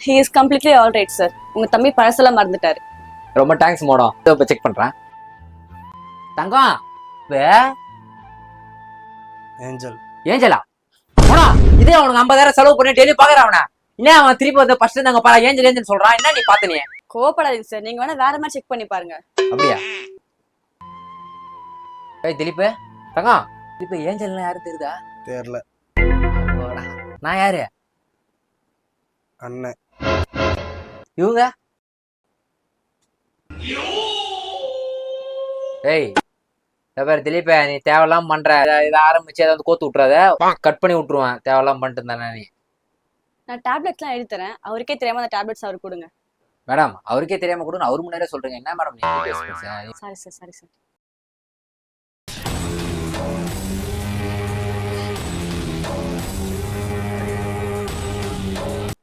He is completely all right, sir. உங்க தம்பி பழசெல்லாம் மறந்துட்டாரு. ரொம்ப தேங்க்ஸ் மோடம். இப்போ செக் பண்றேன். தங்கம் ஏஞ்சல் ஏஞ்சலா மோடா இதே அவனுக்கு 50,000 செலவு பண்ணி டெய்லி பாக்குறான் அவனை. என்ன அவன் திருப்பி வந்து ஃபர்ஸ்ட் நாங்க பாரு ஏஞ்சல் ஏஞ்சல் சொல்றான். என்ன நீ பாத்த நீ? கோவப்படாதீங்க சார். நீங்க வேணா வேற மாதிரி செக் பண்ணி பாருங்க. அப்படியா? ஏய் திலீப் தங்கம் திலீப் ஏஞ்சல்னா யாரு தெரியுதா? தெரியல. நான் யாரு? அண்ணன். இவங்க ஏய் பேர் திலீப் நீ தேவையில்லாம பண்ற இதை ஆரம்பிச்சு ஏதாவது கோத்து விட்டுறாத கட் பண்ணி விட்டுருவேன். தேவையில்லாம பண்ணிட்டு தானே நீ. நான் டேப்லெட்ஸ்லாம் எழுதி தரேன். அவருக்கே தெரியாம அந்த டேப்லெட்ஸ் அவருக்கு கொடுங்க. மேடம் அவருக்கே தெரியாம கூட அவரு முன்னாடியே சொல்றீங்க. என்ன மேடம் நீ சாரி சார், சாரி சார்.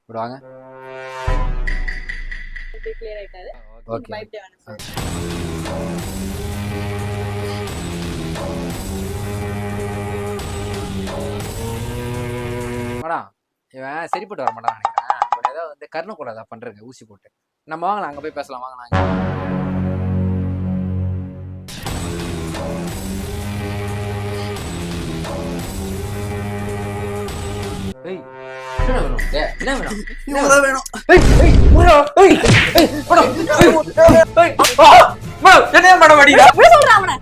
விடுவாங்க. கிளியர் ஆயிட்டாரு. ஓகே பைப் டே வேணும் சார். மேடம் இவன் சரிப்பட்டு வர மாட்டான் நினைக்கிறேன். அவன் ஏதோ வந்து கருணை கூடாதா பண்றேங்க ஊசி போட்டு. நம்ம வாங்கலாம் அங்க போய் பேசலாம் வாங்கலாம். ஏய் என்ன வேணும்? என்ன வேணும்? இவ்வளவு வேணும். என்ன மேடம் அடிக்கிறா? சொல்றான் அவனை.